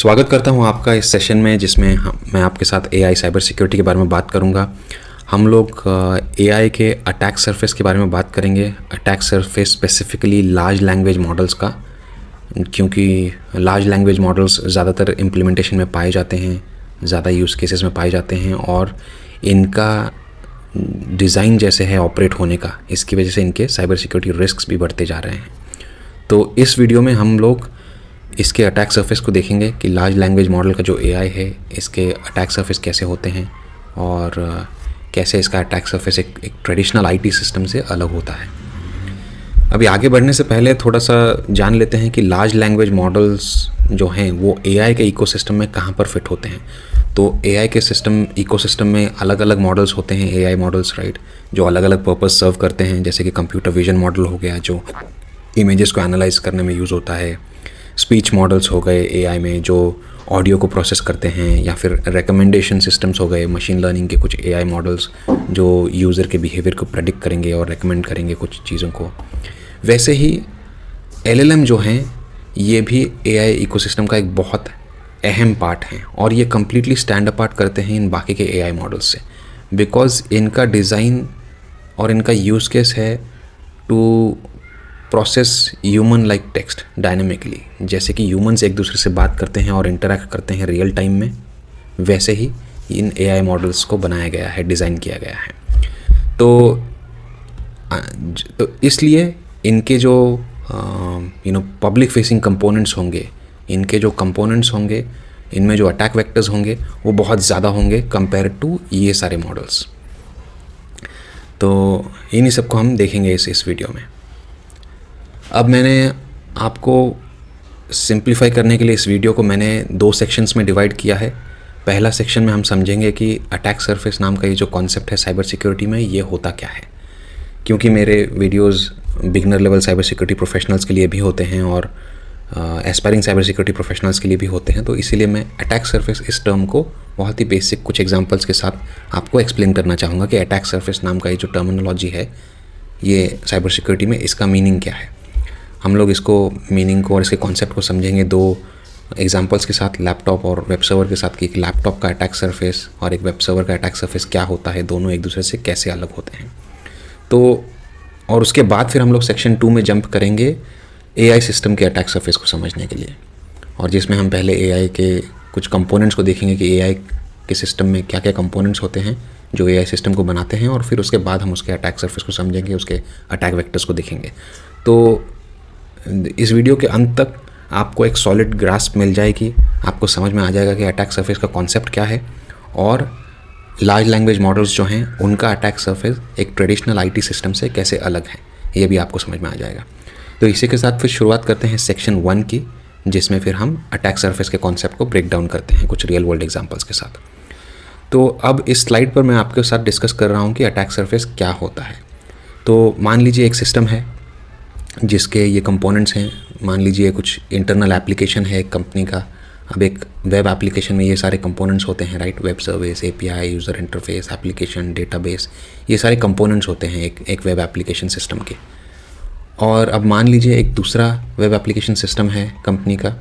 स्वागत करता हूं आपका इस सेशन में जिसमें मैं आपके साथ एआई साइबर सिक्योरिटी के बारे में बात करूंगा। हम लोग एआई के अटैक सरफेस के बारे में बात करेंगे। Attack surface specifically large language models का, क्योंकि लार्ज लैंग्वेज मॉडल्स ज़्यादातर इम्प्लीमेंटेशन में पाए जाते हैं, ज़्यादा यूज़ केसेस में पाए जाते हैं और इनका डिज़ाइन जैसे है ऑपरेट होने का, इसकी वजह से इनके साइबर सिक्योरिटी रिस्क्स भी बढ़ते जा रहे हैं। तो इस वीडियो में हम लोग इसके अटैक सरफेस को देखेंगे कि लार्ज लैंग्वेज मॉडल का जो एआई है इसके अटैक सरफेस कैसे होते हैं और कैसे इसका अटैक सरफेस एक ट्रेडिशनल आईटी सिस्टम से अलग होता है। अभी आगे बढ़ने से पहले थोड़ा सा जान लेते हैं कि लार्ज लैंग्वेज मॉडल्स जो हैं वो एआई के इकोसिस्टम में कहाँ पर फिट होते हैं। तो एआई के इकोसिस्टम में अलग अलग मॉडल्स होते हैं, एआई मॉडल्स, राइट, जो अलग अलग पर्पस सर्व करते हैं। जैसे कि कंप्यूटर विजन मॉडल हो गया जो इमेजेस को एनालाइज करने में यूज़ होता है। स्पीच मॉडल्स हो गए एआई में जो ऑडियो को प्रोसेस करते हैं, या फिर रिकमेंडेशन सिस्टम्स हो गए मशीन लर्निंग के कुछ एआई मॉडल्स जो यूज़र के बिहेवियर को प्रेडिक्ट करेंगे और रेकमेंड करेंगे कुछ चीज़ों को। वैसे ही एलएलएम जो हैं ये भी एआई इकोसिस्टम का एक बहुत अहम पार्ट हैं और ये कम्प्लीटली स्टैंड अपार्ट करते हैं इन बाकी के एआई मॉडल्स से, बिकॉज इनका डिज़ाइन और इनका यूज़ केस है to process human like text dynamically. जैसे कि ह्यूमन्स एक दूसरे से बात करते हैं और इंटरैक्ट करते हैं रियल टाइम में, वैसे ही इन एआई मॉडल्स को बनाया गया है, डिज़ाइन किया गया है। तो इसलिए इनके जो पब्लिक फेसिंग कंपोनेंट्स होंगे, इनके जो कंपोनेंट्स होंगे, इनमें जो अटैक वेक्टर्स होंगे वो बहुत ज़्यादा होंगे कंपेयर टू ये सारे मॉडल्स। तो इन्हीं सबको हम देखेंगे इस वीडियो में। अब मैंने आपको सिंप्लीफाई करने के लिए इस वीडियो को मैंने 2 सेक्शंस में डिवाइड किया है। पहला सेक्शन में हम समझेंगे कि अटैक सरफेस नाम का ये जो कॉन्सेप्ट है साइबर सिक्योरिटी में ये होता क्या है, क्योंकि मेरे videos beginner level cyber security professionals के लिए भी होते हैं और एस्पायरिंग साइबर सिक्योरिटी प्रोफेशनल्स के लिए भी होते हैं। तो इसीलिए मैं अटैक सरफेस इस टर्म को बहुत ही बेसिक कुछ एग्जांपल्स के साथ आपको एक्सप्लेन करना चाहूँगा कि अटैक सरफेस नाम का ये जो टर्मिनोलॉजी है ये साइबर सिक्योरिटी में इसका मीनिंग क्या है। हम लोग इसको मीनिंग को और इसके कॉन्सेप्ट को समझेंगे 2 एग्जांपल्स के साथ, लैपटॉप और वेब सर्वर के साथ, कि एक लैपटॉप का अटैक सरफेस और एक वेब सर्वर का अटैक सरफेस क्या होता है, दोनों एक दूसरे से कैसे अलग होते हैं। तो और उसके बाद फिर हम लोग सेक्शन 2 में जंप करेंगे एआई सिस्टम के अटैक सरफेस को समझने के लिए, और जिसमें हम पहले एआई के कुछ कंपोनेंट्स को देखेंगे कि एआई के सिस्टम में क्या क्या कंपोनेंट्स होते हैं जो एआई सिस्टम को बनाते हैं, और फिर उसके बाद हम उसके अटैक सरफेस को समझेंगे, उसके अटैक वेक्टर्स को देखेंगे। तो इस वीडियो के अंत तक आपको एक सॉलिड ग्रास्प मिल जाएगी, आपको समझ में आ जाएगा कि अटैक सरफेस का कॉन्सेप्ट क्या है और लार्ज लैंग्वेज मॉडल्स जो हैं उनका अटैक सरफेस एक ट्रेडिशनल आईटी सिस्टम से कैसे अलग है, ये भी आपको समझ में आ जाएगा। तो इसी के साथ फिर शुरुआत करते हैं सेक्शन 1 की, जिसमें फिर हम अटैक सरफेस के कॉन्सेप्ट को ब्रेक डाउन करते हैं कुछ रियल वर्ल्ड एग्जाम्पल्स के साथ। तो अब इस स्लाइड पर मैं आपके साथ डिस्कस कर रहा हूँ कि अटैक सरफेस क्या होता है। तो मान लीजिए एक सिस्टम है जिसके ये कंपोनेंट्स हैं, मान लीजिए कुछ इंटरनल एप्लीकेशन है एक कंपनी का। अब एक वेब एप्लीकेशन में ये सारे कंपोनेंट्स होते हैं, right, web service, API, user interface, application, database, ये सारे कंपोनेंट्स होते हैं एक वेब एप्लीकेशन सिस्टम के। और अब मान लीजिए एक दूसरा वेब एप्लीकेशन सिस्टम है कंपनी का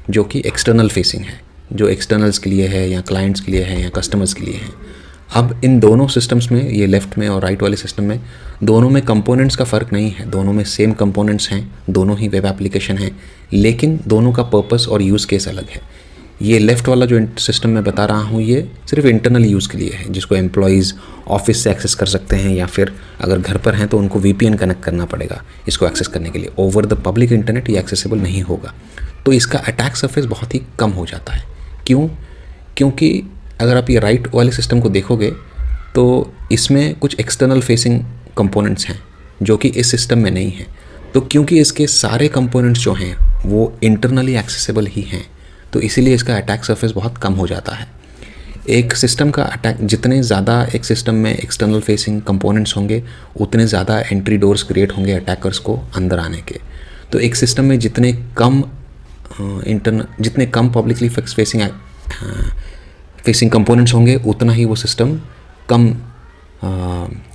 जो कि एक्सटर्नल फेसिंग है, जो एक्सटर्नल्स के लिए है या क्लाइंट्स के लिए है या कस्टमर्स के लिए है। अब इन दोनों सिस्टम्स में, ये लेफ़्ट में और राइट वाले सिस्टम में, दोनों में कंपोनेंट्स का फ़र्क नहीं है, दोनों में सेम कंपोनेंट्स हैं, दोनों ही वेब एप्लीकेशन हैं, लेकिन दोनों का पर्पस और यूज़ केस अलग है। ये लेफ़्ट वाला जो सिस्टम मैं बता रहा हूँ ये सिर्फ इंटरनल यूज़ के लिए है, जिसको एम्प्लॉयज़ ऑफिस से एक्सेस कर सकते हैं, या फिर अगर घर पर हैं तो उनको वीपीएन कनेक्ट करना पड़ेगा इसको एक्सेस करने के लिए। ओवर द पब्लिक इंटरनेट ये एक्सेसिबल नहीं होगा। तो इसका अटैक सरफेस बहुत ही कम हो जाता है। क्यों? क्योंकि अगर आप ये राइट वाले सिस्टम को देखोगे तो इसमें कुछ एक्सटर्नल फेसिंग कंपोनेंट्स हैं जो कि इस सिस्टम में नहीं हैं। तो क्योंकि इसके सारे कंपोनेंट्स जो हैं वो इंटरनली एक्सेसिबल ही हैं, तो इसीलिए इसका अटैक सरफेस बहुत कम हो जाता है। एक सिस्टम का अटैक, जितने ज़्यादा एक सिस्टम में एक्सटर्नल फेसिंग कंपोनेंट्स होंगे उतने ज़्यादा एंट्री डोर्स क्रिएट होंगे अटैकर्स को अंदर आने के। तो एक सिस्टम में जितने कम पब्लिकली फेसिंग कंपोनेंट्स होंगे उतना ही वो सिस्टम कम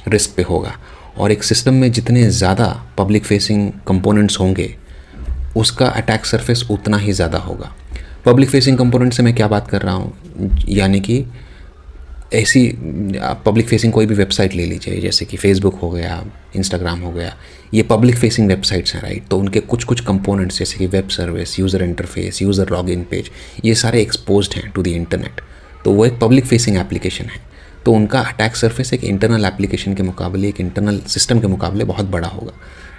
रिस्क पे होगा, और एक सिस्टम में जितने ज़्यादा पब्लिक फेसिंग कंपोनेंट्स होंगे उसका अटैक सरफेस उतना ही ज़्यादा होगा। पब्लिक फेसिंग कंपोनेंट से मैं क्या बात कर रहा हूँ, यानी कि ऐसी पब्लिक फेसिंग कोई भी वेबसाइट ले लीजिए, जैसे कि फेसबुक हो गया, इंस्टाग्राम हो गया, ये पब्लिक फेसिंग वेबसाइट्स हैं, राइट। तो उनके कुछ कुछ कंपोनेंट्स जैसे कि web service, user interface, user login page, ये सारे एक्सपोज्ड हैं टू द इंटरनेट। तो वो एक पब्लिक फेसिंग एप्लीकेशन है। तो उनका अटैक सरफेस एक इंटरनल एप्लीकेशन के मुकाबले, एक इंटरनल सिस्टम के मुकाबले बहुत बड़ा होगा।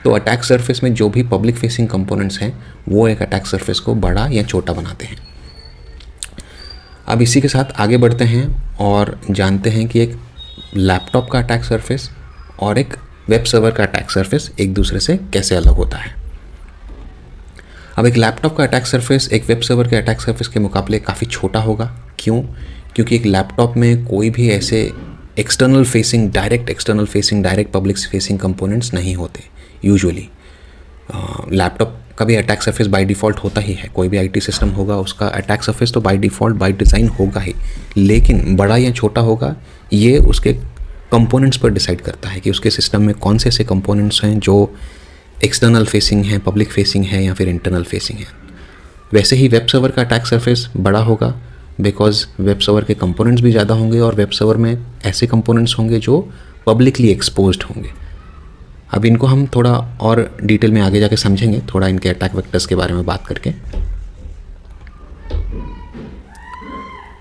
तो अटैक सरफेस में जो भी पब्लिक फेसिंग कंपोनेंट्स हैं वो एक अटैक सरफेस को बड़ा या छोटा बनाते हैं। अब इसी के साथ आगे बढ़ते हैं और जानते हैं कि एक लैपटॉप का अटैक सरफेस और एक वेब सर्वर का अटैक सरफेस एक दूसरे से कैसे अलग होता है। अब एक लैपटॉप का अटैक सरफेस एक वेब सर्वर के अटैक सरफेस के मुकाबले काफ़ी छोटा होगा। क्यों? क्योंकि एक लैपटॉप में कोई भी ऐसे डायरेक्ट पब्लिक फेसिंग कंपोनेंट्स नहीं होते यूजुअली। लैपटॉप का भी अटैक सरफेस बाय डिफ़ॉल्ट होता ही है, कोई भी आईटी सिस्टम होगा उसका अटैक सरफेस तो बाय डिफ़ॉल्ट बाय डिज़ाइन होगा ही, लेकिन बड़ा या छोटा होगा ये उसके कंपोनेंट्स पर डिसाइड करता है कि उसके सिस्टम में कौन से ऐसे कंपोनेंट्स हैं जो एक्सटर्नल फेसिंग हैं, पब्लिक फेसिंग है या फिर इंटरनल फेसिंग है। वैसे ही वेब सर्वर का अटैक सरफेस बड़ा होगा बिकॉज वेब सर्वर के कंपोनेंट्स भी ज़्यादा होंगे और वेब सर्वर में ऐसे कंपोनेंट्स होंगे जो पब्लिकली एक्सपोज्ड होंगे। अब इनको हम थोड़ा और डिटेल में आगे जाके समझेंगे, थोड़ा इनके अटैक वेक्टर्स के बारे में बात करके।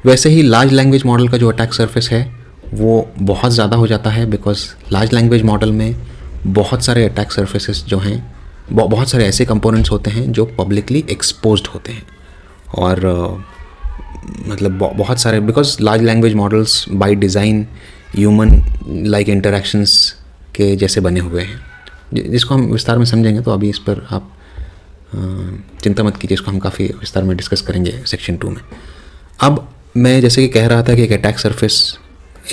वैसे ही लार्ज लैंग्वेज मॉडल का जो अटैक सरफेस है वो बहुत ज़्यादा हो जाता है बिकॉज लार्ज लैंग्वेज मॉडल में बहुत सारे अटैक सरफेसेस जो हैं, बहुत सारे ऐसे कंपोनेंट्स होते हैं जो पब्लिकली एक्सपोज्ड होते हैं। और मतलब बहुत सारे, because large language models by design human like interactions के जैसे बने हुए हैं, जिसको हम विस्तार में समझेंगे। तो अभी इस पर आप चिंता मत कीजिए, इसको हम काफ़ी विस्तार में डिस्कस करेंगे सेक्शन 2 में। अब मैं जैसे कि कह रहा था कि एक अटैक सरफेस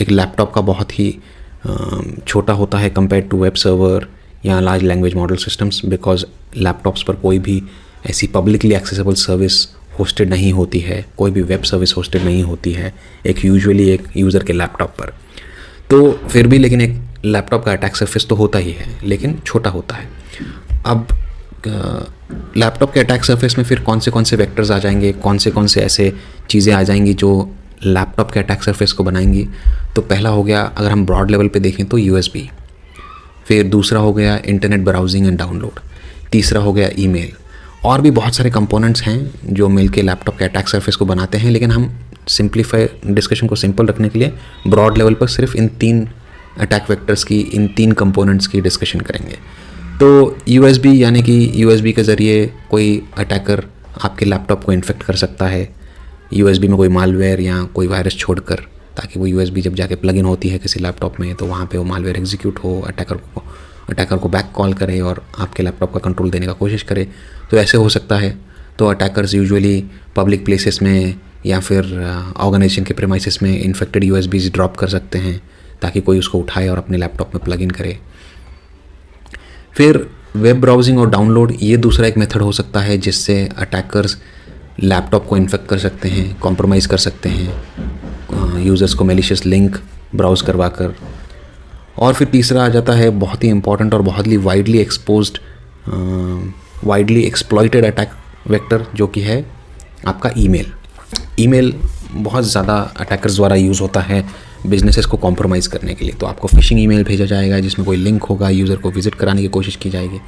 एक लैपटॉप का बहुत ही छोटा होता है कंपेयर टू वेब सर्वर या large language model systems, because laptops पर कोई भी ऐसी पब्लिकली एक्सेसिबल सर्विस होस्टेड नहीं होती है, कोई भी वेब सर्विस होस्टेड नहीं होती है एक यूज़र के लैपटॉप पर। तो फिर भी लेकिन एक लैपटॉप का अटैक सरफेस तो होता ही है, लेकिन छोटा होता है। अब लैपटॉप के अटैक सरफेस में फिर कौन से वेक्टर्स आ जाएंगे, कौन से ऐसे चीज़ें आ जाएंगी जो लैपटॉप के अटैक सरफेस को बनाएंगी। तो पहला हो गया, अगर हम ब्रॉड लेवल पे देखें तो USB, फिर दूसरा हो गया इंटरनेट ब्राउजिंग एंड डाउनलोड, तीसरा हो गया ईमेल, और भी बहुत सारे कंपोनेंट्स हैं जो मिलके लैपटॉप के अटैक सरफेस को बनाते हैं। लेकिन हम सिंप्लीफाई डिस्कशन को सिंपल रखने के लिए ब्रॉड लेवल पर सिर्फ इन 3 अटैक वेक्टर्स की, इन 3 कंपोनेंट्स की डिस्कशन करेंगे। तो USB, यानी कि USB के ज़रिए कोई अटैकर आपके लैपटॉप को इन्फेक्ट कर सकता है USB में कोई मालवेयर या कोई वायरस छोड़कर, ताकि वो USB जब जाके प्लग इन होती है किसी लैपटॉप में तो वहाँ पे वो मालवेयर एग्जीक्यूट हो, अटैकर को बैक कॉल करे और आपके लैपटॉप का कंट्रोल देने का कोशिश करे। तो ऐसे हो सकता है। तो अटैकर्स यूजुअली पब्लिक प्लेसेस में या फिर ऑर्गेनाइजेशन के प्रेमाइसेस में इन्फेक्टेड USBs ड्रॉप कर सकते हैं ताकि कोई उसको उठाए और अपने लैपटॉप में प्लग इन करे। फिर वेब ब्राउजिंग और डाउनलोड, ये दूसरा एक मेथड हो सकता है जिससे अटैकर्स लैपटॉप को इन्फेक्ट कर सकते हैं, कॉम्प्रोमाइज़ कर सकते हैं यूज़र्स को मैलिशियस लिंक ब्राउज़ करवा कर। और फिर तीसरा आ जाता है बहुत ही इंपॉर्टेंट और बहुत ही वाइडली एक्सप्लॉइटेड अटैक वेक्टर, जो कि है आपका ईमेल बहुत ज़्यादा अटैकर्स द्वारा यूज़ होता है बिजनेसेस को कॉम्प्रोमाइज़ करने के लिए। तो आपको फिशिंग ईमेल भेजा जाएगा जिसमें कोई लिंक होगा, यूज़र को विजिट कराने की कोशिश की जाएगी।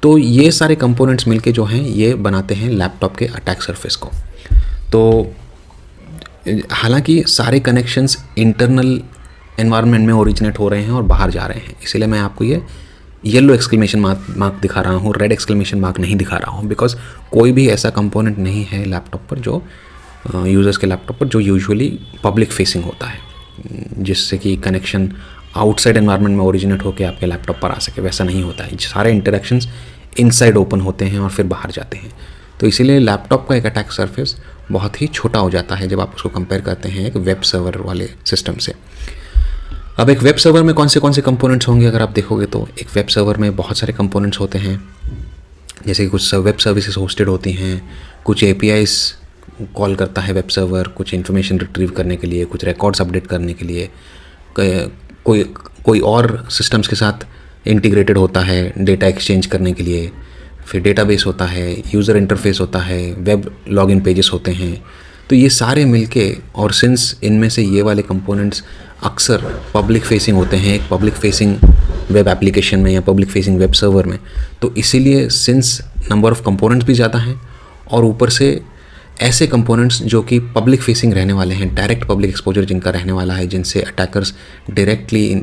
तो ये सारे कंपोनेंट्स मिलके जो हैं ये बनाते हैं लैपटॉप के अटैक सरफेस को। तो हालांकि सारे कनेक्शंस इंटरनल एनवायरनमेंट में ओरिजिनेट हो रहे हैं और बाहर जा रहे हैं, इसीलिए मैं आपको ये येलो एक्सक्लेमेशन मार्क दिखा रहा हूँ, रेड एक्सक्लेमेशन मार्क नहीं दिखा रहा हूँ, बिकॉज कोई भी ऐसा कंपोनेंट नहीं है लैपटॉप पर जो यूज़र्स के लैपटॉप पर जो यूजुअली पब्लिक फेसिंग होता है, जिससे कि कनेक्शन आउटसाइड एनवायरनमेंट में ओरिजिनेट होकर आपके लैपटॉप पर आ सके। वैसा नहीं होता है, सारे इंटरेक्शंस इनसाइड ओपन होते हैं और फिर बाहर जाते हैं। तो इसीलिए लैपटॉप का एक अटैक सरफेस बहुत ही छोटा हो जाता है जब आप उसको कंपेयर करते हैं एक वेब सर्वर वाले सिस्टम से। अब एक वेब सर्वर में कौन से कंपोनेंट्स होंगे अगर आप देखोगे तो एक वेब सर्वर में बहुत सारे कंपोनेंट्स होते हैं, जैसे कि कुछ वेब सर्विसेज होस्टेड होती हैं, कुछ APIs कॉल करता है वेब सर्वर कुछ इन्फॉर्मेशन रिट्रीव करने के लिए, कुछ रिकॉर्ड्स अपडेट करने के लिए, कोई और सिस्टम्स के साथ इंटीग्रेटेड होता है डेटा एक्सचेंज करने के लिए। फिर डेटाबेस होता है, यूज़र इंटरफेस होता है, वेब लॉगिन पेजेस होते हैं। तो ये सारे मिलके, और सिंस इनमें से ये वाले कंपोनेंट्स अक्सर पब्लिक फेसिंग होते हैं, एक पब्लिक फेसिंग वेब एप्लीकेशन में या पब्लिक फेसिंग वेब सर्वर में, तो इसीलिए सिंस नंबर ऑफ़ कंपोनेंट्स भी ज़्यादा हैं और ऊपर से ऐसे कंपोनेंट्स जो कि पब्लिक फेसिंग रहने वाले हैं, डायरेक्ट पब्लिक एक्सपोजर जिनका रहने वाला है, जिनसे अटैकर्स डायरेक्टली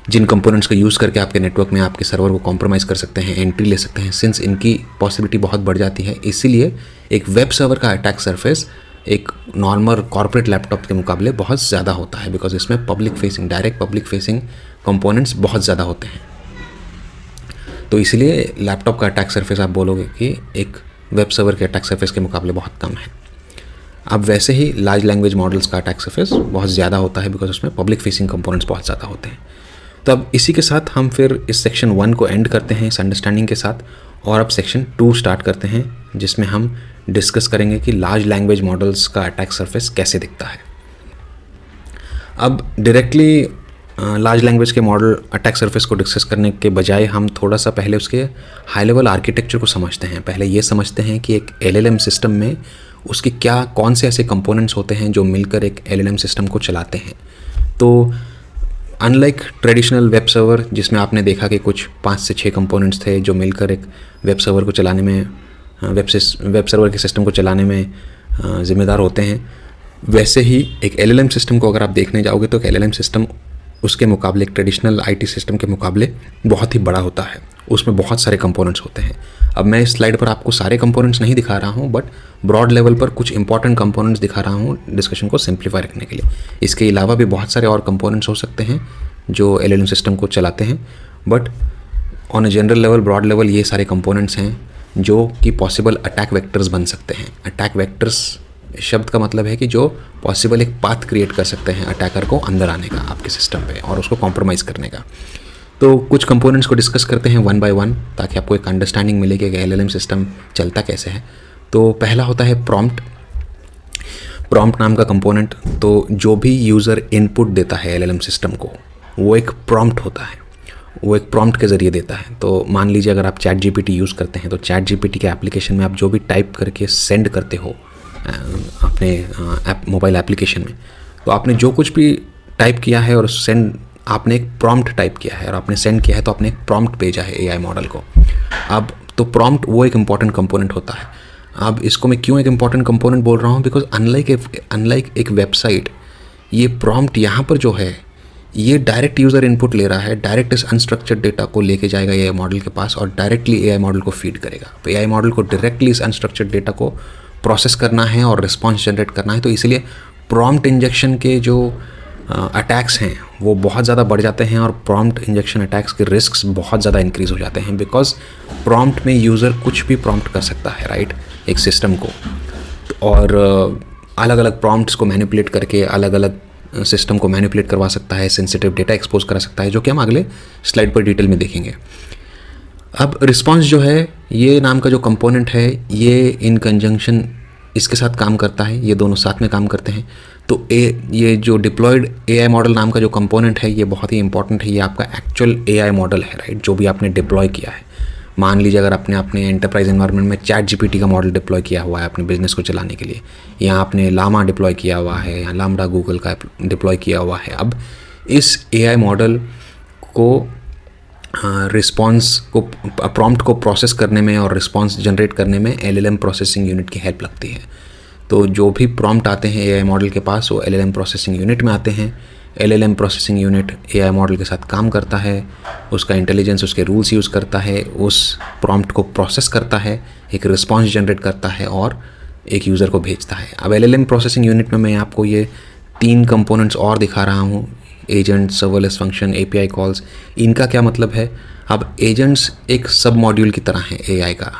जिन कंपोनेंट्स को यूज़ करके आपके नेटवर्क में आपके सर्वर को कॉम्प्रोमाइज़ कर सकते हैं, एंट्री ले सकते हैं, सिंस इनकी पॉसिबिलिटी बहुत बढ़ जाती है। इसीलिए एक वेब सर्वर का अटैक सरफेस एक नॉर्मल कॉर्पोरेट लैपटॉप के मुकाबले बहुत ज़्यादा होता है, बिकॉज इसमें public facing, direct public facing components बहुत ज़्यादा होते हैं। तो इसलिए लैपटॉप का अटैक सरफेस आप बोलोगे कि एक वेब सर्वर के अटैक सरफेस के मुकाबले बहुत कम है। अब वैसे ही लार्ज लैंग्वेज मॉडल्स का अटैक सरफेस बहुत ज़्यादा होता है, बिकॉज उसमें पब्लिक फेसिंग कंपोनेंट्स बहुत ज़्यादा होते हैं। तो अब इसी के साथ हम फिर इस सेक्शन 1 को एंड करते हैं इस अंडरस्टैंडिंग के साथ, और अब सेक्शन 2 स्टार्ट करते हैं, जिसमें हम डिस्कस करेंगे कि लार्ज लैंग्वेज मॉडल्स का अटैक सरफेस कैसे दिखता है। अब डायरेक्टली लार्ज लैंग्वेज के मॉडल अटैक सरफेस को डिस्कस करने के बजाय हम थोड़ा सा पहले उसके हाई लेवल आर्किटेक्चर को समझते हैं। पहले ये समझते हैं कि एक LLM सिस्टम में उसके कौन से ऐसे कंपोनेंट्स होते हैं जो मिलकर एक LLM सिस्टम को चलाते हैं। तो अनलाइक ट्रेडिशनल वेब सर्वर, जिसमें आपने देखा कि कुछ 5 से 6 कंपोनेंट्स थे जो मिलकर एक वेब सर्वर को चलाने में, वेब सर्वर के सिस्टम को चलाने में ज़िम्मेदार होते हैं, वैसे ही एक LLM सिस्टम को अगर आप देखने जाओगे तो एक LLM सिस्टम उसके मुकाबले, एक ट्रेडिशनल IT सिस्टम के मुकाबले बहुत ही बड़ा होता है। उसमें बहुत सारे कंपोनेंट्स होते हैं। अब मैं इस स्लाइड पर आपको सारे कंपोनेंट्स नहीं दिखा रहा हूँ, बट ब्रॉड लेवल पर कुछ इंपॉर्टेंट कंपोनेंट्स दिखा रहा हूँ डिस्कशन को सिंप्लीफाई रखने के लिए। इसके अलावा भी बहुत सारे और कंपोनेंट्स हो सकते हैं जो LLM सिस्टम को चलाते हैं, but on a general level, broad level, ये सारे कंपोनेंट्स हैं जो कि पॉसिबल अटैक वेक्टर्स बन सकते हैं। अटैक वेक्टर्स शब्द का मतलब है कि जो पॉसिबल एक पाथ क्रिएट कर सकते हैं अटैकर को अंदर आने का आपके सिस्टम पे और उसको कॉम्प्रोमाइज़ करने का। तो कुछ कंपोनेंट्स को डिस्कस करते हैं 1 by 1, ताकि आपको एक अंडरस्टैंडिंग मिले कि LLM सिस्टम चलता कैसे है। तो पहला होता है प्रॉम्प्ट। प्रॉम्प्ट नाम का कंपोनेंट, तो जो भी यूज़र इनपुट देता है LLM सिस्टम को, वो एक प्रॉम्प्ट होता है, वो एक प्रॉम्प्ट के ज़रिए देता है। तो मान लीजिए अगर आप ChatGPT यूज़ करते हैं, तो ChatGPT के एप्लीकेशन में आप जो भी टाइप करके सेंड करते हो अपने मोबाइल एप्लीकेशन में, तो आपने जो कुछ भी टाइप किया है और सेंड, आपने एक प्रॉम्प्ट टाइप किया है और आपने सेंड किया है, तो आपने एक प्रॉम्प्ट भेजा है AI मॉडल को। अब तो प्रॉम्प्ट वो एक इम्पॉर्टेंट कंपोनेंट होता है। अब इसको मैं क्यों एक इम्पॉर्टेंट कंपोनेंट बोल रहा हूँ, बिकॉज अनलाइक एक वेबसाइट, ये प्रॉम्प्ट यहाँ पर जो है ये डायरेक्ट यूज़र इनपुट ले रहा है, डायरेक्ट इस अनस्ट्रक्चर्ड डेटा को लेके जाएगा AI मॉडल के पास और डायरेक्टली AI मॉडल को फीड करेगा। तो AI मॉडल को डायरेक्टली इस अनस्ट्रक्चर्ड डेटा को प्रोसेस करना है और रिस्पॉन्स जनरेट करना है। तो इसलिए प्रॉम्प्ट इंजेक्शन के जो अटैक्स हैं वो बहुत ज़्यादा बढ़ जाते हैं और प्रॉम्प्ट इंजेक्शन अटैक्स के रिस्क्स बहुत ज़्यादा इंक्रीज़ हो जाते हैं, बिकॉज प्रॉम्प्ट में यूज़र कुछ भी प्रॉम्प्ट कर सकता है, राइट, एक सिस्टम को, और अलग अलग प्रॉम्प्ट्स को मैनिपुलेट करके अलग अलग सिस्टम को मैनिपुलेट करवा सकता है, सेंसिटिव डेटा एक्सपोज करा सकता है, जो कि हम अगले स्लाइड पर डिटेल में देखेंगे। अब रिस्पॉन्स जो है, ये नाम का जो कंपोनेंट है, ये इन कंजंक्शन इसके साथ काम करता है, ये दोनों साथ में काम करते हैं। तो ये जो डिप्लॉयड AI मॉडल नाम का जो कंपोनेंट है, ये बहुत ही इंपॉर्टेंट है। ये आपका एक्चुअल AI मॉडल है, राइट, जो भी आपने डिप्लॉय किया है। मान लीजिए अगर आपने अपने एंटरप्राइज एनवायरनमेंट में ChatGPT का मॉडल डिप्लॉय किया हुआ है अपने बिजनेस को चलाने के लिए, या आपने लामा डिप्लॉय किया हुआ है, या लामडा गूगल का डिप्लॉय किया हुआ है। अब इस AI मॉडल को रिस्पॉन्स को, प्रॉम्प्ट को प्रोसेस करने में और रिस्पॉन्स जनरेट करने में LLM प्रोसेसिंग यूनिट की हेल्प लगती है। तो जो भी प्रॉम्प्ट आते हैं AI मॉडल के पास, वो LLM प्रोसेसिंग यूनिट में आते हैं। LLM processing unit AI model के साथ काम करता है, उसका इंटेलिजेंस, उसके रूल्स यूज़ करता है, उस प्रॉम्प्ट को प्रोसेस करता है, एक रिस्पॉन्स जनरेट करता है और एक यूज़र को भेजता है। अब LLM प्रोसेसिंग यूनिट में मैं आपको ये 3 कंपोनेंट्स और दिखा रहा हूँ, agent, serverless function, API calls. इनका क्या मतलब है? अब एजेंट्स एक सब मॉड्यूल की तरह है AI का,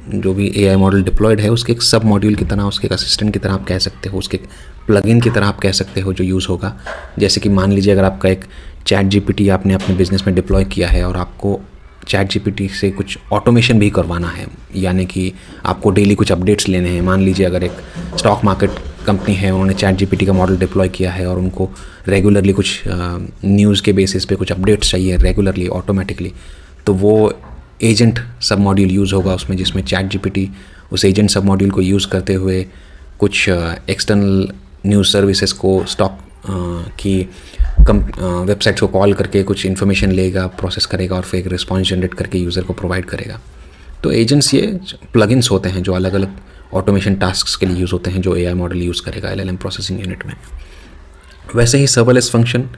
जो भी AI मॉडल डिप्लॉयड है उसके एक सब मॉड्यूल की तरह, उसके एक असिस्टेंट की तरह आप कह सकते हो, उसके प्लगइन की तरह आप कह सकते हो, जो यूज़ होगा। जैसे कि मान लीजिए अगर आपका एक ChatGPT आपने अपने बिजनेस में डिप्लॉय किया है और आपको ChatGPT से कुछ ऑटोमेशन भी करवाना है, यानी कि आपको डेली कुछ अपडेट्स लेने हैं। मान लीजिए अगर एक स्टॉक मार्केट कंपनी है, उन्होंने ChatGPT का मॉडल डिप्लॉय किया है और उनको रेगुलरली कुछ न्यूज़ के बेसिस पे कुछ अपडेट्स चाहिए रेगुलरली, ऑटोमेटिकली, तो वो एजेंट सब मॉड्यूल यूज़ होगा उसमें, जिसमें चैट जीपीटी उस एजेंट सब मॉड्यूल को यूज़ करते हुए कुछ एक्सटर्नल न्यूज़ सर्विसेज को स्टॉक की वेबसाइट्स को कॉल करके कुछ इन्फॉर्मेशन लेगा, प्रोसेस करेगा और फिर एक रिस्पॉन्स जनरेट करके यूज़र को प्रोवाइड करेगा। तो एजेंट्स ये प्लगइन्स होते हैं जो अलग अलग ऑटोमेशन टास्क्स के लिए यूज़ होते हैं, जो एआई मॉडल यूज़ करेगा एलएलएम प्रोसेसिंग यूनिट में। वैसे ही सर्वरलेस फंक्शन,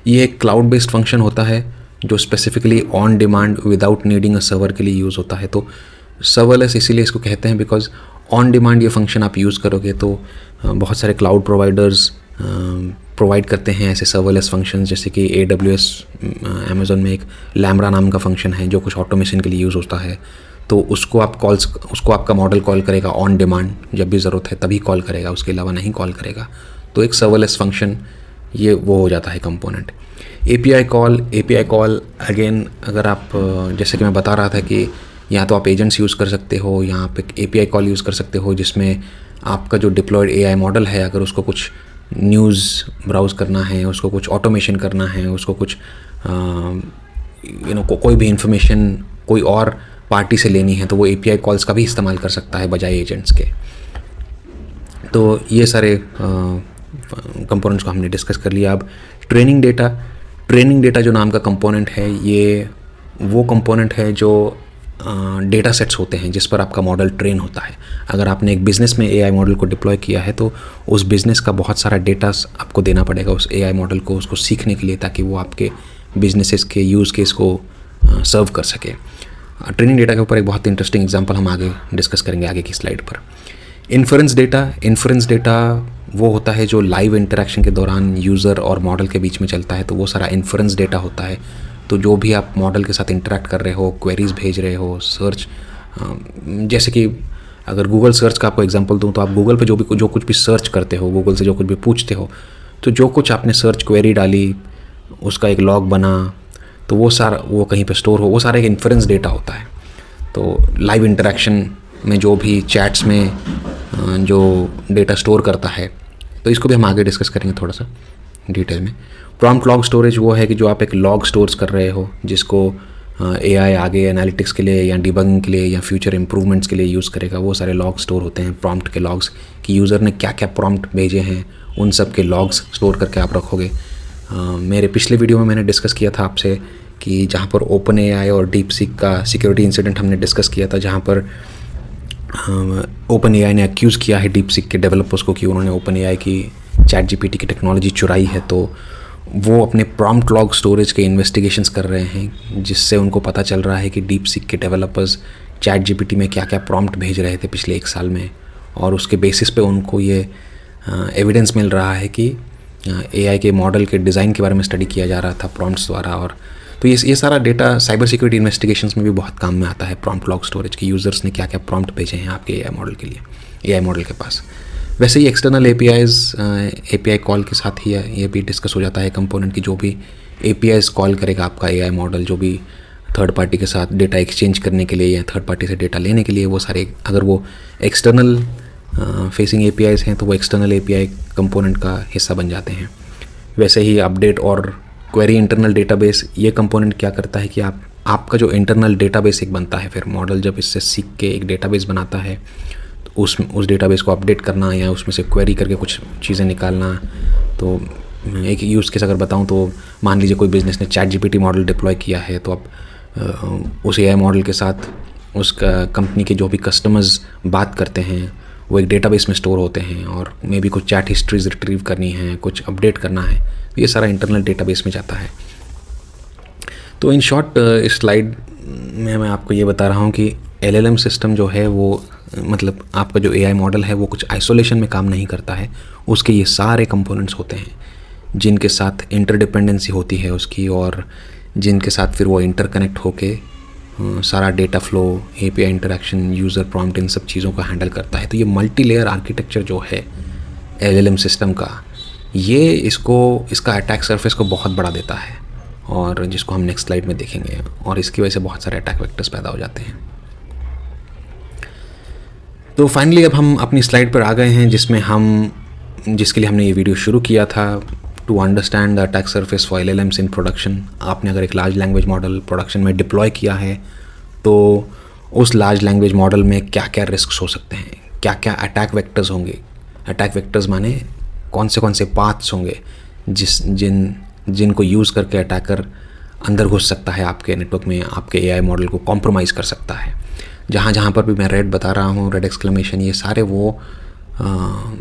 ये एक क्लाउड बेस्ड फंक्शन होता है जो specifically on demand without needing a server के लिए यूज़ होता है। तो सर्वरलेस इसीलिए इसको कहते हैं बिकॉज ऑन डिमांड ये फंक्शन आप यूज़ करोगे तो बहुत सारे क्लाउड प्रोवाइडर्स प्रोवाइड करते हैं ऐसे सर्वरलेस फंक्शन, जैसे कि AWS अमेज़न में एक लैम्ब्रा नाम का फंक्शन है जो कुछ ऑटोमेशन के लिए यूज़ होता है। तो उसको आपका मॉडल कॉल करेगा ऑन डिमांड, जब भी ज़रूरत है तभी कॉल करेगा, उसके अलावा नहीं कॉल करेगा। तो एक सर्वरलेस फंक्शन ये वो हो जाता है कंपोनेंट। API कॉल अगेन, अगर आप जैसे कि मैं बता रहा था कि या तो आप एजेंट्स यूज़ कर सकते हो या आप एक API कॉल यूज़ कर सकते हो, जिसमें आपका जो डिप्लॉयड AI मॉडल है अगर उसको कुछ न्यूज़ ब्राउज़ करना है, उसको कुछ ऑटोमेशन करना है, उसको कुछ कोई भी इंफॉर्मेशन कोई और पार्टी से लेनी है, तो वो API कॉल्स का भी इस्तेमाल कर सकता है बजाय एजेंट्स के। तो ये सारे कंपोनेंट्स को हमने डिस्कस कर लिया। अब ट्रेनिंग डेटा जो नाम का कंपोनेंट है, ये वो कंपोनेंट है जो डेटा सेट्स होते हैं जिस पर आपका मॉडल ट्रेन होता है। अगर आपने एक बिज़नेस में AI मॉडल को डिप्लॉय किया है तो उस बिज़नेस का बहुत सारा डेटा आपको देना पड़ेगा उस AI मॉडल को, उसको सीखने के लिए, ताकि वो आपके बिजनेसेस के यूज़ केस को सर्व कर सके। ट्रेनिंग डेटा के ऊपर एक बहुत इंटरेस्टिंग एग्जांपल हम आगे डिस्कस करेंगे आगे की स्लाइड पर। इन्फरेंस डेटा वो होता है जो लाइव इंटरेक्शन के दौरान यूज़र और मॉडल के बीच में चलता है, तो वो सारा इन्फरेंस डेटा होता है। तो जो भी आप मॉडल के साथ इंटरेक्ट कर रहे हो, क्वेरीज भेज रहे हो, सर्च, जैसे कि अगर गूगल सर्च का आपको एग्जांपल दूं तो आप गूगल पे जो कुछ भी सर्च करते हो, गूगल से जो कुछ भी पूछते हो, तो जो कुछ आपने सर्च क्वेरी डाली उसका एक लॉग बना, तो वो कहीं पे स्टोर हो, वो सारा एक इन्फरेंस डेटा होता है। तो लाइव इंटरेक्शन में जो भी चैट्स में जो डेटा स्टोर करता है, तो इसको भी हम आगे डिस्कस करेंगे थोड़ा सा डिटेल में। प्रॉम्प्ट लॉग स्टोरेज वो है कि जो आप एक लॉग स्टोर्स कर रहे हो, जिसको AI आगे एनालिटिक्स के लिए या डिबगिंग के लिए या फ्यूचर इंप्रूवमेंट्स के लिए यूज़ करेगा। वो सारे लॉग स्टोर होते हैं, प्रॉम्प्ट के लॉग्स, कि यूज़र ने क्या क्या प्रॉम्प्ट भेजे हैं उन सब के लॉग्स स्टोर करके आप रखोगे। मेरे पिछले वीडियो में मैंने डिस्कस किया था आपसे कि जहाँ पर OpenAI और DeepSeek का सिक्योरिटी इंसिडेंट हमने डिस्कस किया था, जहाँ पर OpenAI ने एक्यूज़ किया है DeepSeek के डेवलपर्स को कि उन्होंने OpenAI की ChatGPT की टेक्नोलॉजी चुराई है। तो वो अपने प्रॉम्प्ट लॉग स्टोरेज के इन्वेस्टिगेशंस कर रहे हैं, जिससे उनको पता चल रहा है कि DeepSeek के डेवलपर्स ChatGPT में क्या क्या प्रॉम्प्ट भेज रहे थे पिछले 1 साल में, और उसके बेसिस पे उनको ये एविडेंस मिल रहा है कि AI के मॉडल के डिज़ाइन के बारे में स्टडी किया जा रहा था प्रॉम्प्ट्स द्वारा। और तो ये सारा डेटा साइबर सिक्योरिटी इन्वेस्टिगेशंस में भी बहुत काम में आता है। प्रॉम्प्ट लॉग स्टोरेज के यूज़र्स ने क्या क्या प्रॉम्प्ट भेजे हैं आपके AI मॉडल के लिए, AI मॉडल के पास। वैसे ही एक्सटर्नल API कॉल के साथ ही ये भी डिस्कस हो जाता है कंपोनेंट की, जो भी APIs कॉल करेगा आपका AI मॉडल, जो भी थर्ड पार्टी के साथ डेटा एक्सचेंज करने के लिए या थर्ड पार्टी से डेटा लेने के लिए, वो सारे अगर वो एक्सटर्नल फेसिंग APIs हैं तो वो एक्सटर्नल API कंपोनेंट का हिस्सा बन जाते हैं। वैसे ही अपडेट और क्वेरी इंटरनल डेटाबेस, ये कंपोनेंट क्या करता है कि आपका जो इंटरनल डेटाबेस एक बनता है, फिर मॉडल जब इससे सीख के एक डेटाबेस बनाता है, तो उस डेटाबेस को अपडेट करना या उसमें से क्वेरी करके कुछ चीज़ें निकालना। तो एक यूज़ केस अगर बताऊं तो मान लीजिए कोई बिज़नेस ने ChatGPT मॉडल डिप्लॉय किया है, तो अब उस AI मॉडल के साथ उसका कंपनी के जो भी कस्टमर्स बात करते हैं वो एक डेटाबेस में स्टोर होते हैं, और मे बी कुछ चैट हिस्ट्रीज रिट्रीव करनी है, कुछ अपडेट करना है, तो ये सारा इंटरनल डेटाबेस में जाता है। तो इन शॉर्ट इस स्लाइड में मैं आपको ये बता रहा हूँ कि LLM सिस्टम जो है वो, मतलब आपका जो AI मॉडल है वो कुछ आइसोलेशन में काम नहीं करता है। उसके ये सारे कंपोनेंट्स होते हैं जिनके साथ इंटरडिपेंडेंसी होती है उसकी, और जिनके साथ फिर वो इंटरकनेक्ट होके सारा data flow, API interaction, user prompt, इन सब चीज़ों का हैंडल करता है। तो ये मल्टी लेयर आर्किटेक्चर जो है LLM सिस्टम का, ये इसका अटैक सरफेस को बहुत बढ़ा देता है, और जिसको हम नेक्स्ट स्लाइड में देखेंगे, और इसकी वजह से बहुत सारे अटैक वेक्टर्स पैदा हो जाते हैं। तो फाइनली अब हम अपनी स्लाइड पर आ गए हैं जिसके लिए हमने ये वीडियो शुरू किया था, to understand the attack surface for LLMs in production. आपने अगर एक लार्ज लैंग्वेज मॉडल प्रोडक्शन में डिप्लॉय किया है तो उस लार्ज लैंग्वेज मॉडल में क्या क्या रिस्क्स हो सकते हैं, क्या क्या अटैक वेक्टर्स होंगे। अटैक वेक्टर्स माने कौन से पाथ्स होंगे जिनको यूज़ करके अटैकर अंदर घुस सकता है आपके नेटवर्क में, आपके AI मॉडल को कॉम्प्रोमाइज़ कर सकता है। जहाँ पर भी मैं रेड बता रहा हूँ, रेड एक्सक्लेमेशन, ये सारे वो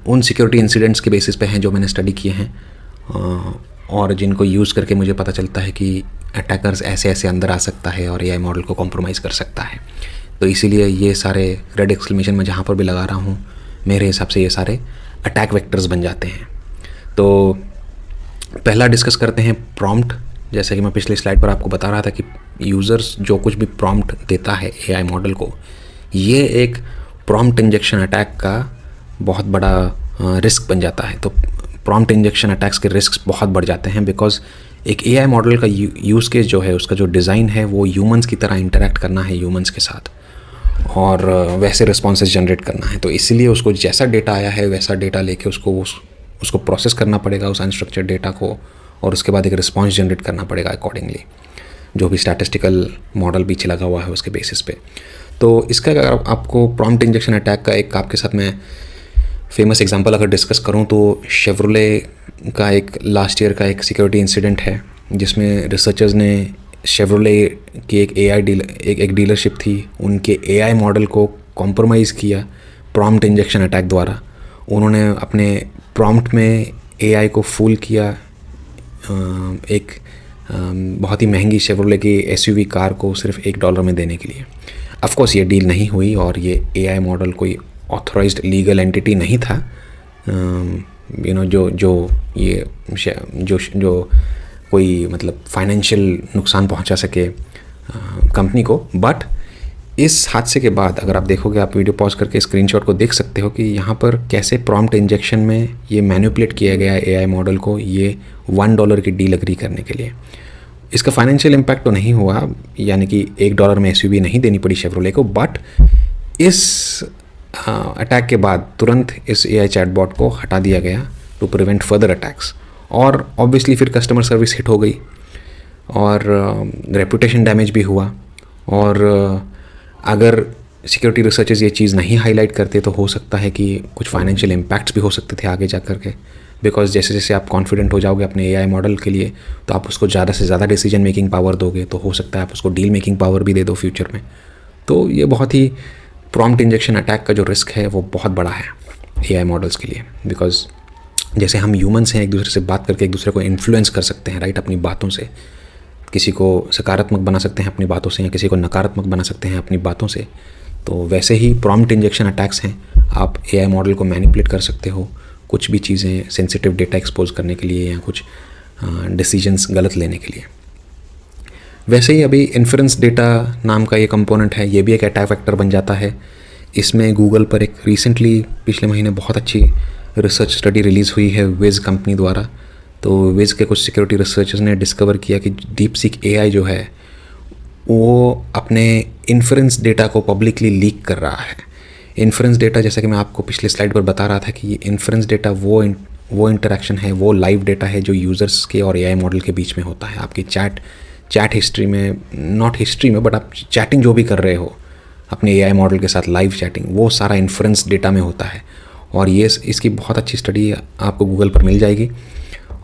उन सिक्योरिटी इंसिडेंट्स के बेसिस पे हैं जो मैंने स्टडी किए हैं और जिनको यूज़ करके मुझे पता चलता है कि अटैकर्स ऐसे ऐसे अंदर आ सकता है और AI मॉडल को कॉम्प्रोमाइज़ कर सकता है। तो इसीलिए ये सारे रेड एक्सक्लेमेशन मैं जहाँ पर भी लगा रहा हूँ, मेरे हिसाब से ये सारे अटैक वेक्टर्स बन जाते हैं। तो पहला डिस्कस करते हैं प्रॉम्प्ट। जैसे कि मैं पिछले स्लाइड पर आपको बता रहा था कि यूज़र्स जो कुछ भी प्रॉम्प्ट देता है AI मॉडल को, ये एक प्रॉम्प्ट इंजेक्शन अटैक का बहुत बड़ा रिस्क बन जाता है। तो प्रॉम्प्ट इंजेक्शन अटैक्स के रिस्क बहुत बढ़ जाते हैं बिकॉज एक AI मॉडल का यूज़ केस जो है, उसका जो डिज़ाइन है वो ह्यूमंस की तरह इंटरेक्ट करना है ह्यूमंस के साथ और वैसे रिस्पॉन्सेज जनरेट करना है। तो इसीलिए उसको जैसा डेटा आया है वैसा डेटा लेके उसको प्रोसेस करना पड़ेगा उस अनस्ट्रक्चर्ड डेटा को, और उसके बाद एक रिस्पॉन्स जनरेट करना पड़ेगा अकॉर्डिंगली, जो भी स्टैटिस्टिकल मॉडल पीछे लगा हुआ है उसके बेसिस पे। तो इसका अगर आपको प्रॉम्प्ट इंजेक्शन अटैक का एक आपके साथ मैं फेमस एग्जांपल अगर डिस्कस करूं तो शेवरोले का एक लास्ट ईयर का एक सिक्योरिटी इंसिडेंट है जिसमें रिसर्चर्स ने शेवरोले की एक डीलरशिप थी, उनके AI मॉडल को कॉम्प्रोमाइज़ किया प्रॉम्प्ट इंजेक्शन अटैक द्वारा। उन्होंने अपने प्रॉम्प्ट में AI को फूल किया एक बहुत ही महंगी शेवरोले की SUV कार को सिर्फ $1 में देने के लिए। ऑफकोर्स ये डील नहीं हुई और ये AI मॉडल कोई ऑथराइज्ड लीगल एंटिटी नहीं था, जो कोई मतलब फाइनेंशियल नुकसान पहुंचा सके कंपनी को। बट इस हादसे के बाद अगर आप देखोगे, आप वीडियो पॉज करके स्क्रीनशॉट को देख सकते हो कि यहाँ पर कैसे प्रॉम्प्ट इंजेक्शन में ये मैनिपुलेट किया गया AI मॉडल को ये $1 की डील एग्री करने के लिए। इसका फाइनेंशियल इम्पैक्ट तो नहीं हुआ, यानी कि $1 में SUV नहीं देनी पड़ी शेवरोले को, बट इस अटैक के बाद तुरंत इस AI चैटबॉट को हटा दिया गया टू प्रिवेंट फर्दर अटैक्स। और ऑब्वियसली फिर कस्टमर सर्विस हिट हो गई और रेपुटेशन डैमेज भी हुआ। और अगर सिक्योरिटी रिसर्चर्स ये चीज़ नहीं हाईलाइट करते तो हो सकता है कि कुछ फाइनेंशियल इम्पैक्ट्स भी हो सकते थे आगे जा कर के, बिकॉज जैसे जैसे आप कॉन्फिडेंट हो जाओगे अपने AI मॉडल के लिए तो आप उसको ज़्यादा से ज़्यादा डिसीजन मेकिंग पावर दोगे, तो हो सकता है आप उसको डील मेकिंग पावर भी दे दो फ्यूचर में। तो ये बहुत ही प्रॉम्प्ट इंजेक्शन अटैक का जो रिस्क है वो बहुत बड़ा है AI मॉडल्स के लिए, बिकॉज जैसे हम ह्यूमंस हैं एक दूसरे से बात करके एक दूसरे को इन्फ्लुएंस कर सकते हैं, राइट, अपनी बातों से। किसी को सकारात्मक बना सकते हैं अपनी बातों से या किसी को नकारात्मक बना सकते हैं अपनी बातों से। तो वैसे ही प्रॉम्प्ट इंजेक्शन अटैक्स हैं, आप AI मॉडल को मैनिपुलेट कर सकते हो कुछ भी चीज़ें सेंसिटिव डेटा एक्सपोज करने के लिए या कुछ डिसीजंस गलत लेने के लिए। वैसे ही अभी इन्फ्रेंस डेटा नाम का ये कंपोनेंट है, ये भी एक अटैक वेक्टर बन जाता है। इसमें गूगल पर एक रिसेंटली पिछले महीने बहुत अच्छी रिसर्च स्टडी रिलीज़ हुई है विज़ कंपनी द्वारा। तो विज़ के कुछ सिक्योरिटी रिसर्चर्स ने डिस्कवर किया कि डीपसीक AI जो है वो अपने इन्फ्रेंस डेटा को पब्लिकली लीक कर रहा है। इन्फ्रेंस डेटा, जैसा कि मैं आपको पिछले स्लाइड पर बता रहा था कि ये इन्फ्रेंस डेटा वो इंटरेक्शन है, वो लाइव डेटा है जो यूज़र्स के और AI मॉडल के बीच में होता है। आपकी चैट हिस्ट्री में, नॉट हिस्ट्री में, बट आप चैटिंग जो भी कर रहे हो अपने AI मॉडल के साथ, लाइव चैटिंग, वो सारा इन्फ्रेंस डेटा में होता है। और ये इसकी बहुत अच्छी स्टडी आपको गूगल पर मिल जाएगी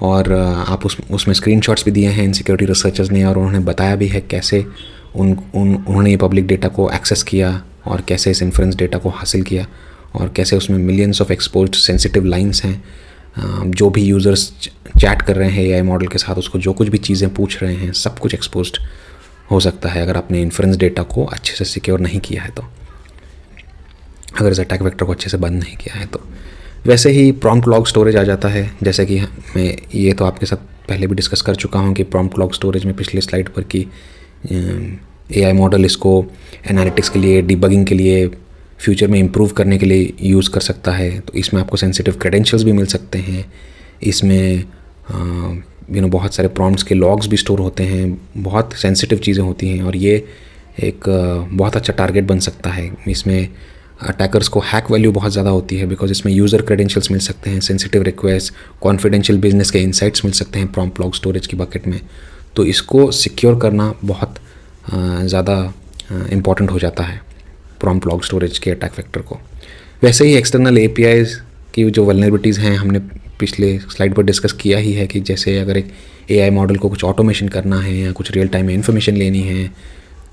और आप उसमें स्क्रीनशॉट्स भी दिए हैं इन सिक्योरिटी रिसर्चर्स ने, और उन्होंने बताया भी है कैसे उन्होंने ये पब्लिक डेटा को एक्सेस किया और कैसे इस इन्फ्रेंस डेटा को हासिल किया और कैसे उसमें millions of exposed sensitive lines हैं। जो भी यूज़र्स चैट कर रहे हैं AI मॉडल के साथ, उसको जो कुछ भी चीज़ें पूछ रहे हैं, सब कुछ एक्सपोज्ड हो सकता है अगर आपने इन्फ्रेंस डेटा को अच्छे से सिक्योर नहीं किया है तो, अगर इस अटैक वेक्टर को अच्छे से बंद नहीं किया है तो। वैसे ही प्रॉम्प्ट लॉग स्टोरेज आ जाता है, जैसे कि मैं ये तो आपके साथ पहले भी डिस्कस कर चुका हूँ कि प्रॉम्प्ट लॉग स्टोरेज में पिछले स्लाइड पर कि AI मॉडल इसको एनालिटिक्स के लिए, डिबगिंग के लिए, फ्यूचर में इम्प्रूव करने के लिए यूज़ कर सकता है। तो इसमें आपको सेंसिटिव क्रेडेंशियल्स भी मिल सकते हैं। इसमें बहुत सारे प्रॉम्प्ट्स के लॉग्स भी स्टोर होते हैं, बहुत सेंसिटिव चीज़ें होती हैं और ये एक बहुत अच्छा टारगेट बन सकता है। इसमें अटैकर्स को हैक वैल्यू बहुत ज़्यादा होती है, बिकॉज इसमें यूज़र क्रेडेंशियल्स मिल सकते हैं, सेंसिटिव रिक्वेस्ट, कॉन्फिडेंशियल बिजनेस के इंसाइट्स मिल सकते हैं प्रॉम्प्ट लॉग स्टोरेज की बकेट में। तो इसको सिक्योर करना बहुत ज़्यादा इम्पॉर्टेंट हो जाता है प्रॉम्प्ट लॉग स्टोरेज के अटैक वेक्टर को। वैसे ही एक्सटर्नल APIs की जो वल्नरेबिलिटीज़ हैं हमने पिछले स्लाइड पर डिस्कस किया ही है कि जैसे अगर एक AI मॉडल को कुछ ऑटोमेशन करना है या कुछ रियल टाइम में इन्फॉर्मेशन लेनी है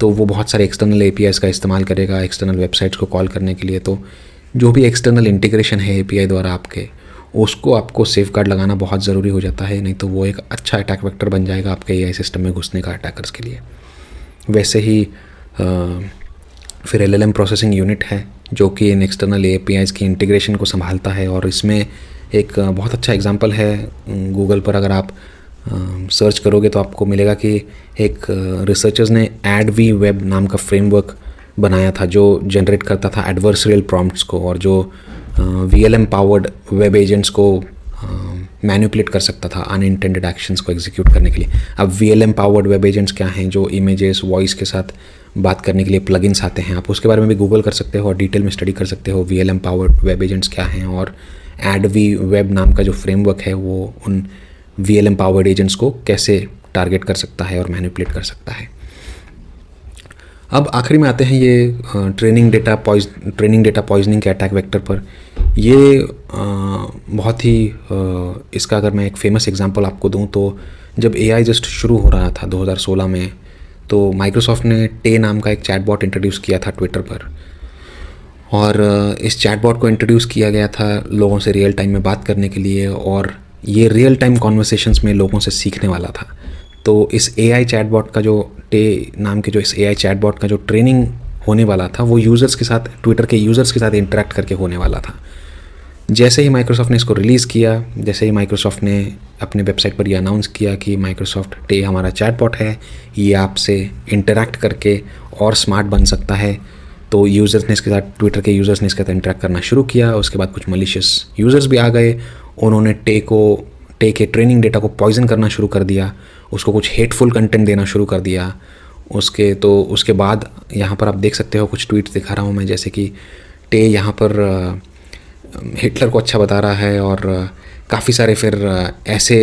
तो वो बहुत सारे एक्सटर्नल APIs का इस्तेमाल करेगा एक्सटर्नल वेबसाइट्स को कॉल करने के लिए। तो जो भी एक्सटर्नल इंटीग्रेशन है API द्वारा आपके, उसको आपको सेफगार्ड लगाना बहुत ज़रूरी हो जाता है, नहीं तो वो एक अच्छा अटैक वेक्टर बन जाएगा आपके AI सिस्टम में घुसने का अटैकर्स के लिए। वैसे ही फिर LLM प्रोसेसिंग यूनिट है जो कि इन एक्सटर्नल APIs की इंटीग्रेशन को संभालता है, और इसमें एक बहुत अच्छा एग्जांपल है गूगल पर अगर आप सर्च करोगे तो आपको मिलेगा कि एक रिसर्चर्स ने AdVweb नाम का फ्रेमवर्क बनाया था जो जनरेट करता था एडवर्सरियल प्रॉम्प्ट्स को, और जो VLM पावर्ड वेब एजेंट्स को मैनिपुलेट कर सकता था अनइंटेंडेड एक्शंस को एग्जीक्यूट करने के लिए। अब VLM पावर्ड वेब एजेंट्स क्या हैं? जो इमेजेस वॉइस के साथ बात करने के लिए प्लगइन्स आते हैं, आप उसके बारे में भी गूगल कर सकते हो और डिटेल में स्टडी कर सकते हो VLM पावर्ड वेब एजेंट्स क्या हैं, और AdVweb नाम का जो फ्रेमवर्क है वो उन VLM पावर्ड एजेंट्स को कैसे टारगेट कर सकता है और मैनिपुलेट कर सकता है। अब आखिरी में आते हैं ये ट्रेनिंग डेटा पॉइजनिंग के अटैक वेक्टर पर। ये बहुत ही इसका अगर मैं एक फेमस एग्जांपल आपको दूं तो जब AI जस्ट शुरू हो रहा था 2016 में, तो माइक्रोसॉफ्ट ने टे नाम का एक चैटबॉट इंट्रोड्यूस किया था ट्विटर पर, और इस चैटबॉट को इंट्रोड्यूस किया गया था लोगों से रियल टाइम में बात करने के लिए, और ये रियल टाइम कॉन्वर्सेशंस में लोगों से सीखने वाला था। तो इस AI चैटबॉट का जो टे नाम के जो इस AI चैटबॉट का जो ट्रेनिंग होने वाला था वो यूज़र्स के साथ, ट्विटर के यूज़र्स के साथ इंटरेक्ट करके होने वाला था। जैसे ही माइक्रोसॉफ्ट ने इसको रिलीज़ किया, जैसे ही माइक्रोसॉफ्ट ने अपने वेबसाइट पर यह अनाउंस किया कि माइक्रोसॉफ्ट टे हमारा चैटबॉट है, ये आपसे इंटरेक्ट करके और स्मार्ट बन सकता है, तो यूज़र्स ने इसके साथ, ट्विटर के यूज़र्स ने इसके साथ इंटरेक्ट करना शुरू किया। उसके बाद कुछ मलिशियस यूज़र्स भी आ गए, उन्होंने टे के ट्रेनिंग डेटा को पॉइजन करना शुरू कर दिया, उसको कुछ हेटफुल कंटेंट देना शुरू कर दिया। उसके बाद यहाँ पर आप देख सकते हो कुछ ट्वीट्स दिखा रहा हूँ मैं, जैसे कि टे यहाँ पर हिटलर को अच्छा बता रहा है, और काफ़ी सारे फिर ऐसे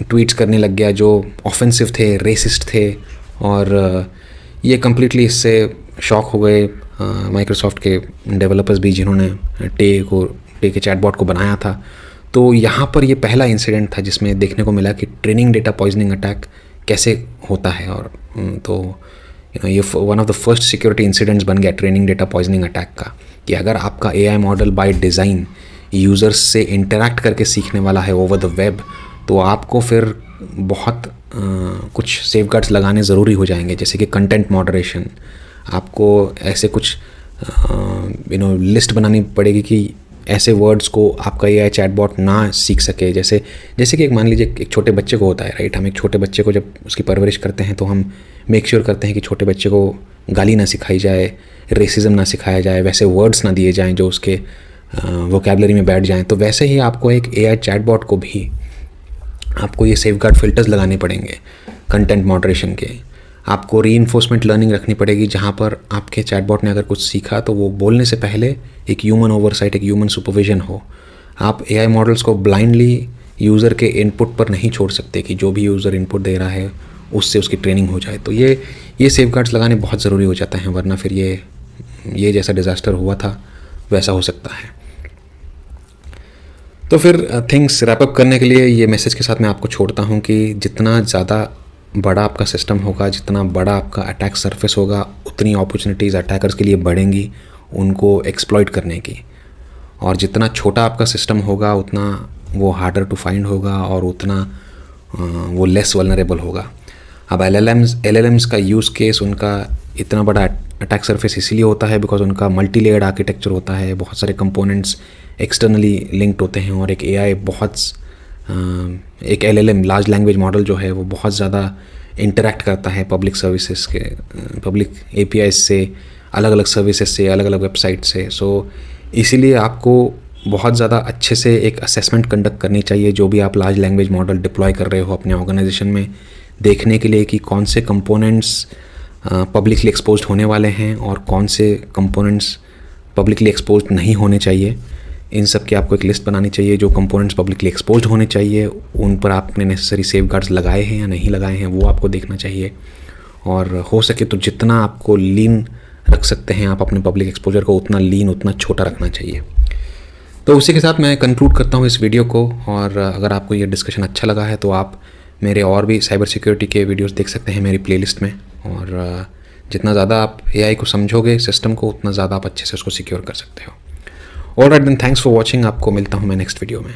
ट्वीट्स करने लग गया जो ऑफेंसिव थे, रेसिस्ट थे, और ये कम्प्लीटली इससे शॉक हो गए माइक्रोसॉफ्ट के डेवलपर्स भी जिन्होंने टे के चैटबॉट को बनाया था। तो यहाँ पर ये पहला इंसिडेंट था जिसमें देखने को मिला कि ट्रेनिंग डेटा पॉइजनिंग अटैक कैसे होता है, और तो ये one of the first security incidents बन गया ट्रेनिंग डेटा पॉइजनिंग अटैक का, कि अगर आपका AI model by design users से इंटरैक्ट करके सीखने वाला है ओवर द वेब, तो आपको फिर बहुत कुछ सेफगार्ड्स लगाने ज़रूरी हो जाएंगे, जैसे कि कंटेंट मॉडरेशन। आपको ऐसे कुछ लिस्ट बनानी पड़ेगी कि ऐसे वर्ड्स को आपका AI चैटबॉट ना सीख सके। जैसे कि एक मान लीजिए एक छोटे बच्चे को होता है, राइट, हम एक छोटे बच्चे को जब उसकी परवरिश करते हैं तो हम मेक श्योर करते हैं कि छोटे बच्चे को गाली ना सिखाई जाए, रेसिज्म ना सिखाया जाए, वैसे वर्ड्स ना दिए जाएं जो उसके वोकैबुलरी में बैठ जाएं। तो वैसे ही आपको एक AI चैटबॉट को भी आपको ये सेफगार्ड फिल्टर्स लगाने पड़ेंगे कंटेंट मॉडरेशन के। आपको रीइंफोर्समेंट लर्निंग रखनी पड़ेगी, जहाँ पर आपके चैटबॉट ने अगर कुछ सीखा तो वो बोलने से पहले एक ह्यूमन ओवरसाइट, एक ह्यूमन सुपरविजन हो। आप AI मॉडल्स को ब्लाइंडली यूज़र के इनपुट पर नहीं छोड़ सकते कि जो भी यूज़र इनपुट दे रहा है उससे उसकी ट्रेनिंग हो जाए। तो ये सेफगार्ड्स लगाने बहुत ज़रूरी हो जाता है, वरना फिर ये जैसा डिज़ास्टर हुआ था वैसा हो सकता है। तो फिर थिंग्स रैप अप करने के लिए ये मैसेज के साथ मैं आपको छोड़ता हूँ कि जितना ज़्यादा बड़ा आपका सिस्टम होगा, जितना बड़ा आपका अटैक सरफेस होगा, उतनी अपॉर्चुनिटीज़ अटैकर्स के लिए बढ़ेंगी उनको एक्सप्लॉइट करने की, और जितना छोटा आपका सिस्टम होगा उतना वो हार्डर टू फाइंड होगा और उतना वो लेस वल्नरेबल होगा। अब LLMs का यूज़ केस, उनका इतना बड़ा अटैक सरफेस इसीलिए होता है बिकॉज उनका मल्टी लेयर्ड आर्किटेक्चर होता है, बहुत सारे कंपोनेंट्स एक्सटर्नली लिंक्ड होते हैं, और एक एक LLM लार्ज लैंग्वेज मॉडल जो है वो बहुत ज़्यादा इंटरेक्ट करता है पब्लिक सर्विसेज के, पब्लिक APIs से, अलग अलग सर्विसेज से, अलग अलग वेबसाइट से। सो इसीलिए आपको बहुत ज़्यादा अच्छे से एक असेसमेंट कंडक्ट करनी चाहिए जो भी आप लार्ज लैंग्वेज मॉडल डिप्लॉय कर रहे हो अपने ऑर्गेनाइजेशन में, देखने के लिए कि कौन से कंपोनेंट्स पब्लिकली एक्सपोज्ड होने वाले हैं और कौन से कंपोनेंट्स पब्लिकली एक्सपोज नहीं होने चाहिए। इन सब की आपको एक लिस्ट बनानी चाहिए। जो कंपोनेंट्स पब्लिकली एक्सपोज होने चाहिए उन पर आपने नेसेसरी सेफगार्ड्स लगाए हैं या नहीं लगाए हैं वो आपको देखना चाहिए। और हो सके तो जितना आपको लीन रख सकते हैं आप अपने पब्लिक एक्सपोजर को, उतना लीन, उतना छोटा रखना चाहिए। तो उसी के साथ मैं कंक्लूड करता हूँ इस वीडियो को। और अगर आपको ये डिस्कशन अच्छा लगा है तो आप मेरे और भी साइबर सिक्योरिटी के वीडियोस देख सकते हैं मेरी प्लेलिस्ट में। और जितना ज़्यादा आप AI को समझोगे, सिस्टम को, उतना ज़्यादा आप अच्छे से उसको सिक्योर कर सकते हो। Alright then, thanks for watching. आपको मिलता हूँ मैं नेक्स्ट वीडियो में।